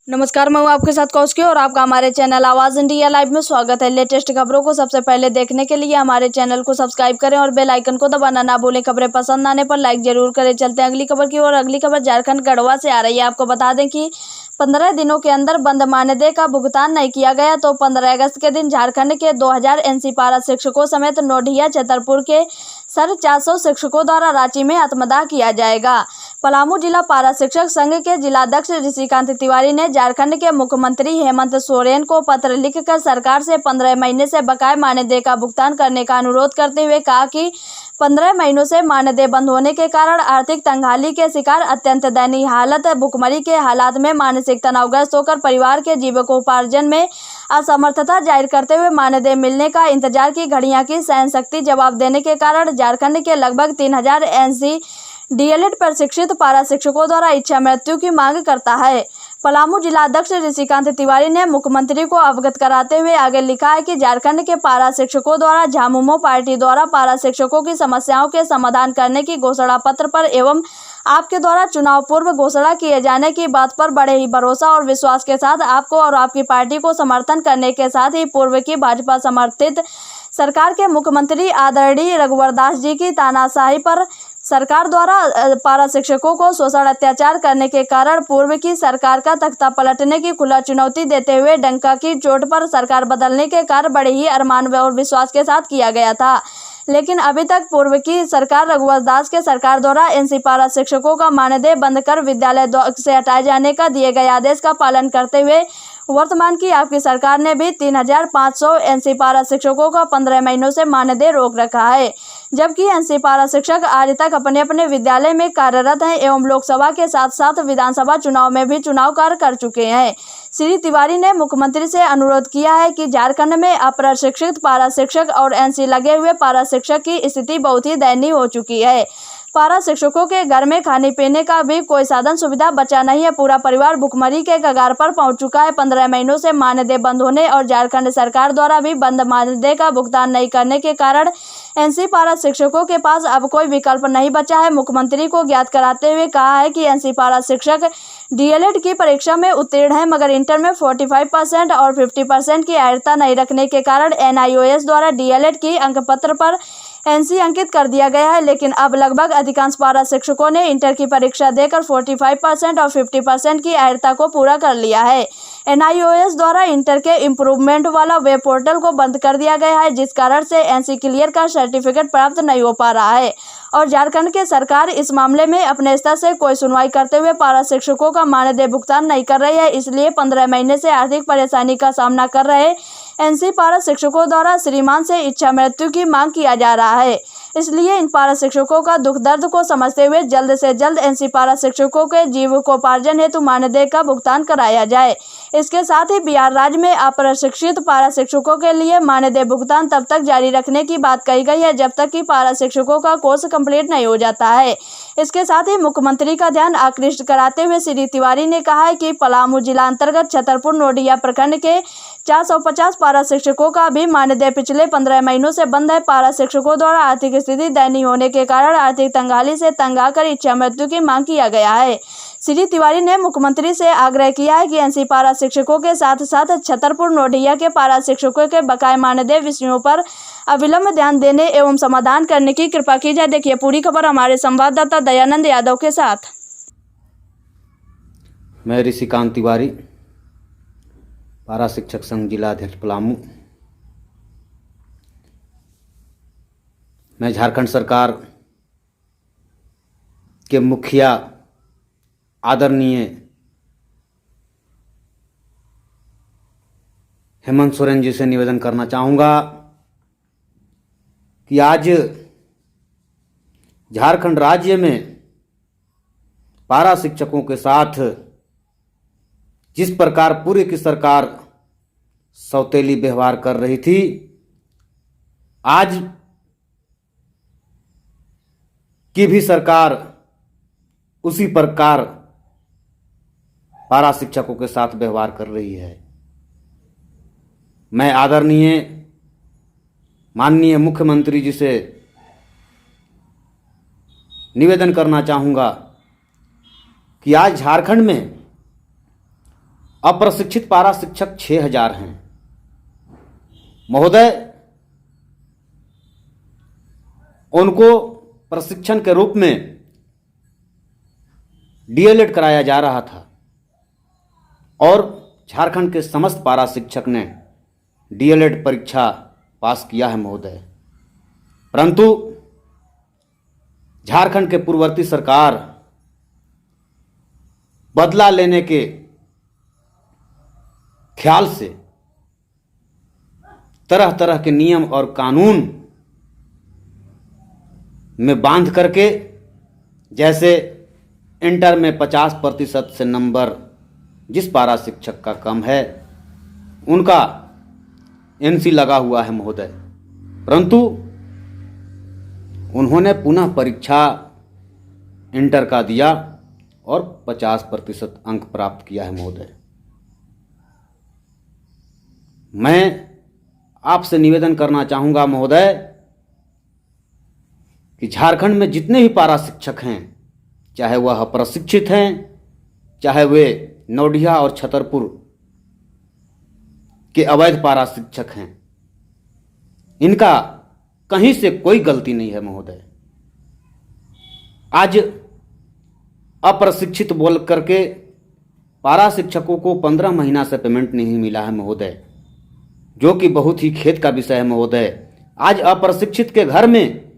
नमस्कार, मैं हूं आपके साथ कौशिकी और आपका हमारे चैनल आवाज़ इंडिया लाइव में स्वागत है। लेटेस्ट खबरों को सबसे पहले देखने के लिए हमारे चैनल को सब्सक्राइब करें और बेल आइकन को दबाना ना भूलें। खबरें पसंद आने पर लाइक जरूर करें। चलते हैं अगली खबर की ओर। अगली खबर झारखंड गढ़वा से आ रही है। आपको बता दें कि 15 दिनों के अंदर बंद मानदेय का भुगतान नहीं किया गया तो 15 अगस्त के दिन झारखंड के 2000 एनसी पारा शिक्षकों समेत नोडिया छतरपुर के 450 शिक्षकों द्वारा रांची में आत्मदाह किया जाएगा। पलामू जिला पारा शिक्षक संघ के जिलाध्यक्ष ऋषिकांत तिवारी ने झारखंड के मुख्यमंत्री हेमंत सोरेन को पत्र लिखकर सरकार से 15 महीने से बकाया मानदेय का भुगतान करने का अनुरोध करते हुए कहा कि 15 महीनों से मानदेय बंद होने के कारण आर्थिक तंगहाली के शिकार, अत्यंत दयनीय हालत, भुखमरी के हालात में मानसिक तनावग्रस्त होकर परिवार के जीविकोपार्जन में असमर्थता जाहिर करते हुए मानदेय मिलने का इंतजार की घड़ियां की सहन शक्ति जवाब देने के कारण झारखंड के लगभग 3000 एनसी डीएलएड प्रशिक्षित पारा शिक्षकों द्वारा इच्छा मृत्यु की मांग करता है। पलामू जिलाध्यक्ष ऋषिकांत तिवारी ने मुख्यमंत्री को अवगत कराते हुए आगे लिखा है कि झारखंड के पारा शिक्षकों द्वारा झामुमो पार्टी द्वारा पारा शिक्षकों की समस्याओं के समाधान करने की घोषणा पत्र पर एवं आपके द्वारा चुनाव पूर्व घोषणा किए जाने की बात पर बड़े ही भरोसा और विश्वास के साथ आपको और आपकी पार्टी को समर्थन करने के साथ ही पूर्व की भाजपा समर्थित सरकार के मुख्यमंत्री आदरणीय रघुवर दास जी की तानाशाही पर सरकार द्वारा पारा शिक्षकों को शोषण अत्याचार करने के कारण पूर्व की सरकार का तख्ता पलटने की खुला चुनौती देते हुए डंका की चोट पर सरकार बदलने के कार्य बड़े ही अरमान और विश्वास के साथ किया गया था। लेकिन अभी तक पूर्व की सरकार रघुवर दास के सरकार द्वारा एनसी पारा शिक्षकों का मानदेय बंद कर विद्यालय से हटाए जाने का दिए गए आदेश का पालन करते हुए वर्तमान की आपकी सरकार ने भी 3500 एनसी पारा शिक्षकों का 15 महीनों से मानदेय रोक रखा है, जबकि एनसी पारा शिक्षक आज तक अपने अपने विद्यालय में कार्यरत हैं एवं लोकसभा के साथ साथ विधानसभा चुनाव में भी चुनाव कार्य कर चुके हैं। श्री तिवारी ने मुख्यमंत्री से अनुरोध किया है कि झारखंड में अप्रशिक्षित पारा शिक्षक और एनसी लगे हुए पारा शिक्षक की स्थिति बहुत ही दयनीय हो चुकी है। पारा शिक्षकों के घर में खाने पीने का भी कोई साधन सुविधा बचा नहीं है। पूरा परिवार भुखमरी के कगार पर पहुंच चुका है। 15 महीनों से मानदेय बंद होने और झारखंड सरकार द्वारा भी बंद मानदेय का भुगतान नहीं करने के कारण एनसी पारा शिक्षकों के पास अब कोई विकल्प नहीं बचा है। मुख्यमंत्री को ज्ञात कराते हुए कहा है कि एनसी पारा शिक्षक डीएलएड की परीक्षा में उत्तीर्ण है, मगर इंटर में 45% और 50% की अर्हता नहीं रखने के कारण एनआईओएस द्वारा डीएलएड की अंकपत्र पर एनसी अंकित कर दिया गया है। लेकिन अब लगभग अधिकांश पारा शिक्षकों ने इंटर की परीक्षा देकर 45% और 50% की अर्हता को पूरा कर लिया है। एनआईओएस द्वारा इंटर के इम्प्रूवमेंट वाला वेब पोर्टल को बंद कर दिया गया है, जिस कारण से एनसी क्लियर का सर्टिफिकेट प्राप्त नहीं हो पा रहा है और झारखंड की सरकार इस मामले में अपने स्तर से कोई सुनवाई करते हुए पारा शिक्षकों का मानदेय भुगतान नहीं कर रही है। इसलिए 15 महीने से आर्थिक परेशानी का सामना कर रहे एनसी पारा शिक्षकों द्वारा श्रीमान से इच्छा मृत्यु की मांग किया जा रहा है। इसलिए इन पारा शिक्षकों का दुख दर्द को समझते हुए जल्द से जल्द एनसी पारा शिक्षकों के जीविकोपार्जन हेतु मानदेय का भुगतान कराया जाए। इसके साथ ही बिहार राज्य में अप्रशिक्षित पारा शिक्षकों के लिए मानदेय भुगतान तब तक जारी रखने की बात कही गई है जब तक कि पारा शिक्षकों का कोर्स कंप्लीट नहीं हो जाता है। इसके साथ ही मुख्यमंत्री का ध्यान आकृष्ट कराते हुए श्री तिवारी ने कहा है कि पलामू जिला अंतर्गत छतरपुर नोडिया प्रखंड के 450 पारा शिक्षकों का भी मानदेय पिछले 15 महीनों से बंद है। पारा शिक्षकों द्वारा आर्थिक स्थिति दयनीय होने के कारण आर्थिक तंगाली से तंग आकर इच्छा मृत्यु की मांग किया गया है। श्री तिवारी ने मुख्यमंत्री से आग्रह किया है कि एनसी पारा शिक्षकों के साथ साथ छतरपुर नोडिया के पारा शिक्षकों के बकाया मानदेय विषयों पर अविलंब ध्यान देने एवं समाधान करने की कृपा की जाए। देखिए पूरी खबर हमारे संवाददाता दयानंद यादव के साथ। मैं ऋषिकांत तिवारी, पारा शिक्षक संघ जिलाध्यक्ष पलामू। मैं झारखंड सरकार के मुखिया आदरणीय हेमंत सोरेन जी से निवेदन करना चाहूँगा कि आज झारखंड राज्य में पारा शिक्षकों के साथ जिस प्रकार पूर्व की सरकार सौतेली व्यवहार कर रही थी, आज की भी सरकार उसी प्रकार पारा शिक्षकों के साथ व्यवहार कर रही है। मैं आदरणीय माननीय मुख्यमंत्री जी से निवेदन करना चाहूँगा कि आज झारखंड में अप्रशिक्षित पारा शिक्षक 6000 हैं। महोदय, उनको प्रशिक्षण के रूप में डीएलएड कराया जा रहा था और झारखंड के समस्त पारा शिक्षक ने डीएलएड परीक्षा पास किया है महोदय। परंतु झारखंड के पूर्ववर्ती सरकार बदला लेने के ख्याल से तरह तरह के नियम और कानून में बांध करके, जैसे इंटर में 50% से नंबर जिस पारा शिक्षक का कम है उनका एनसी लगा हुआ है महोदय। परंतु उन्होंने पुनः परीक्षा इंटर का दिया और 50% अंक प्राप्त किया है महोदय। मैं आपसे निवेदन करना चाहूँगा महोदय कि झारखंड में जितने भी पारा शिक्षक हैं, चाहे वह प्रशिक्षित हैं, चाहे वे नौडिया और छतरपुर के अवैध पारा शिक्षक हैं, इनका कहीं से कोई गलती नहीं है महोदय। आज अप्रशिक्षित बोल करके पारा शिक्षकों को 15 महीना से पेमेंट नहीं मिला है महोदय, जो कि बहुत ही खेद का विषय है महोदय। आज अप्रशिक्षित के घर में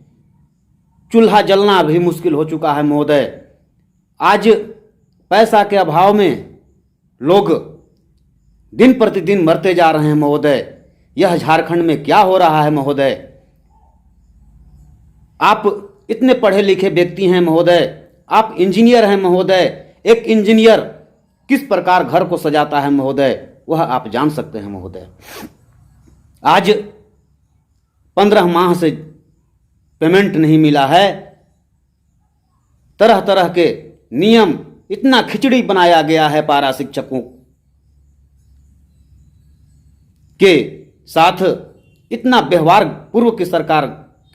चूल्हा जलना भी मुश्किल हो चुका है महोदय। आज पैसा के अभाव में लोग दिन प्रतिदिन मरते जा रहे हैं महोदय। यह झारखंड में क्या हो रहा है महोदय? आप इतने पढ़े लिखे व्यक्ति हैं महोदय, आप इंजीनियर हैं महोदय। एक इंजीनियर किस प्रकार घर को सजाता है महोदय, वह आप जान सकते हैं महोदय। आज 15 माह से पेमेंट नहीं मिला है। तरह तरह के नियम, इतना खिचड़ी बनाया गया है पारा शिक्षकों के साथ, इतना व्यवहार पूर्व की सरकार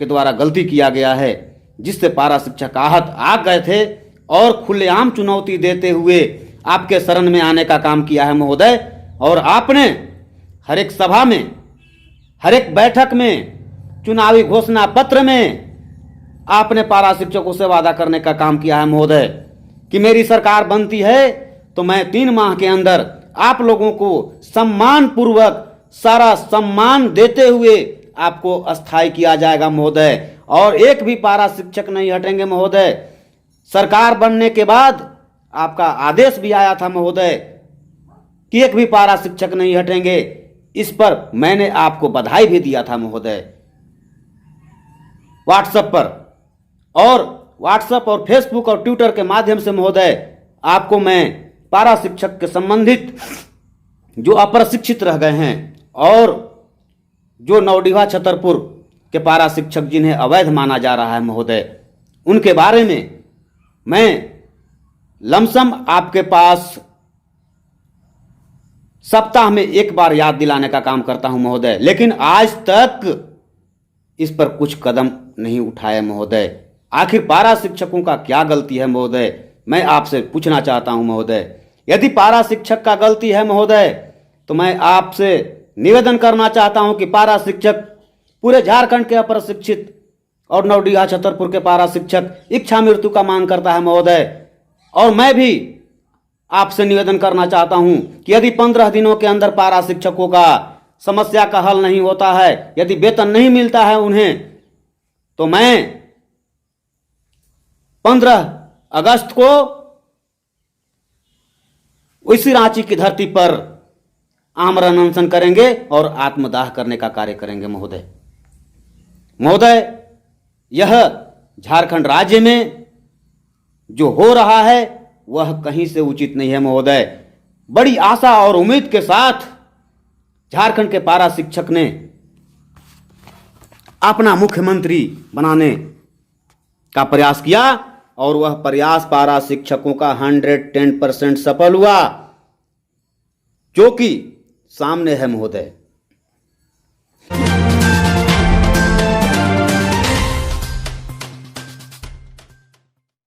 के द्वारा गलती किया गया है, जिससे पारा शिक्षक आहत आ गए थे और खुलेआम चुनौती देते हुए आपके शरण में आने का काम किया है महोदय। और आपने हर एक सभा में, हर एक बैठक में, चुनावी घोषणा पत्र में आपने पारा शिक्षकों से वादा करने का काम किया है महोदय कि मेरी सरकार बनती है तो मैं 3 माह के अंदर आप लोगों को सम्मान पूर्वक सारा सम्मान देते हुए आपको अस्थायी किया जाएगा महोदय। और एक भी पारा शिक्षक नहीं हटेंगे महोदय। सरकार बनने के बाद आपका आदेश भी आया था महोदय कि एक भी पारा शिक्षक नहीं हटेंगे। इस पर मैंने आपको बधाई भी दिया था महोदय व्हाट्सएप पर, और व्हाट्सएप और फेसबुक और ट्विटर के माध्यम से महोदय आपको मैं पारा शिक्षक के संबंधित जो अप्रशिक्षित रह गए हैं और जो नौडिहा छतरपुर के पारा शिक्षक जिन्हें अवैध माना जा रहा है महोदय, उनके बारे में मैं लमसम आपके पास सप्ताह में 1 बार याद दिलाने का काम करता हूं महोदय, लेकिन आज तक इस पर कुछ कदम नहीं उठाए महोदय। आखिर पारा शिक्षकों का क्या गलती है महोदय, मैं आपसे पूछना चाहता हूं महोदय। यदि पारा शिक्षक का गलती है महोदय तो मैं आपसे निवेदन करना चाहता हूं कि पारा शिक्षक पूरे झारखंड के अप्रशिक्षित और नौडिहा छतरपुर के पारा शिक्षक इच्छा मृत्यु का मांग करता है महोदय। और मैं भी आपसे निवेदन करना चाहता हूं कि यदि 15 दिनों के अंदर पारा शिक्षकों का समस्या का हल नहीं होता है, यदि वेतन नहीं मिलता है उन्हें, तो मैं 15 अगस्त को उसी रांची की धरती पर आमरण अनशन करेंगे और आत्मदाह करने का कार्य करेंगे महोदय। महोदय, यह झारखंड राज्य में जो हो रहा है वह कहीं से उचित नहीं है महोदय। बड़ी आशा और उम्मीद के साथ झारखंड के पारा शिक्षक ने अपना मुख्यमंत्री बनाने का प्रयास किया और वह प्रयास पारा शिक्षकों का 110% सफल हुआ, जो कि सामने है महोदय।